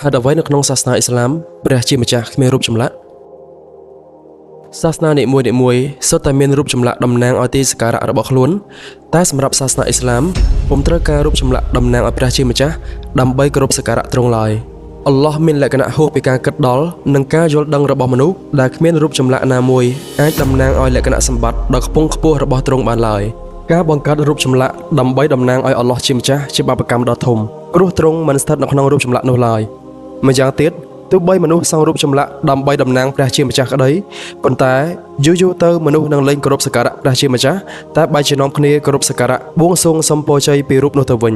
ហេតុអ្វីនៅក្នុងសាសនាអ៊ីស្លាមព្រះជាម្ចាស់គ្មានរូបចម្លាក់សាសនានីមួយៗសុទ្ធតែមានរូបចម្លាក់តំណាងឲ្យទីសក្ការៈរបស់ខ្លួនតែសម្រាប់សាសនាអ៊ីស្លាមពុំត្រូវការរូបចម្លាក់តំណាងឲ្យព្រះជាម្ចាស់ដើម្បីគោរពសក្ការៈទ្រង់ឡើយអល់ឡោះមានលក្ខណៈហួសពីការគិតដល់និងការយល់ដឹងរបស់មនុស្សដែលគ្មានរូបចម្លាក់ណាមួយអាចតំណាងឲ្យលក្ខណៈសម្បត្តិដ៏ខ្ពង់ខ្ពស់របស់ទ្រង់បានឡើយការបង្កើតរូបចម្លាក់ដើម្បីតំណាងឲ្យអល់ឡោះជាម្ចាស់ជាបាបកម្មដ៏ធំព្រោះទ្រង់មិនស្ថិតនៅក្នុងរូបចម្លាក់នោះឡើយម្យ៉ាងទៀតទោះបីមនុស្សសង់រូបចម្លាក់ដើម្បីតំណាងព្រះជាម្ចាស់ក្តីប៉ុន្តែយូរទៅមនុស្សនឹងលែងគោរពសក្ការៈព្រះជាម្ចាស់តែបែរជានាំគ្នាគោរពសក្ការៈបួងសួងសុំពរជ័យពីរូបនោះទៅវិញ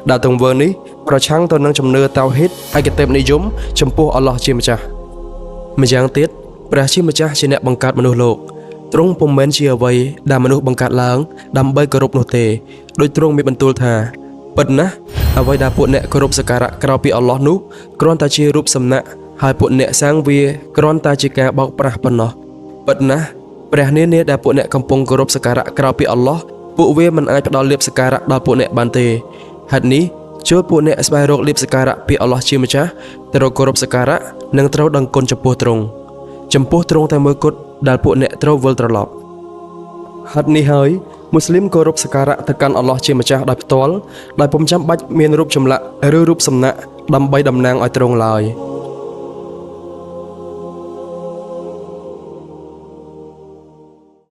ដែលទង្វើនេះប្រឆាំងទៅនឹងជំនឿតាវហ៊ីតឯកទេពនិយមចំពោះអល់ឡោះជាម្ចាស់ម្យ៉ាងទៀតព្រះជាម្ចាស់ជាអ្នកបង្កើតមនុស្សលោកទ្រង់ពុំមែនជាអ្វីដែលមនុស្សបង្កើតឡើងដើម្បីគោរពនោះទេដោយទ្រង់មានបន្ទូលថាពិតណាស់អ្វីដែលពួកអ្នកគោរពសក្ការៈក្រៅពីអល់ឡោះនោះគ្រាន់តែជារូបសំណាកហើយពួកអ្នកសាងវាគ្រាន់តែជាការបោកប្រាស់ប៉ុណ្ណោះពិតណាស់ព្រះនានាដែលពួកអ្នកកំពុងគោរពសក្ការៈក្រៅពីអល់ឡោះពួកវាមិនអាចផ្ដល់លាភសក្ការៈដល់ពួកអ្នកបានទេហេតុនេះចូលពួកអ្នកស្វែងរកលាភសក្ការៈពីអល់ឡោះជាម្ចាស់ត្រូវគោរពសក្ការៈនិងត្រូវដឹងគុណចំពោះទ្រង់តែមួយគត់ដែលពួកអ្នកត្រូវវិលត្រឡប់ហេតុនេះហើយមូស្លីមគោរពសក្ការៈទៅកាន់អល់ឡោះជាម្ចាស់ដោយផ្ទាល់ដោយពុំចាំបាច់មានរូបចម្លាក់ឬរូបសំណាកដើម្បីតំណាងឲ្យទ្រង់ឡើយ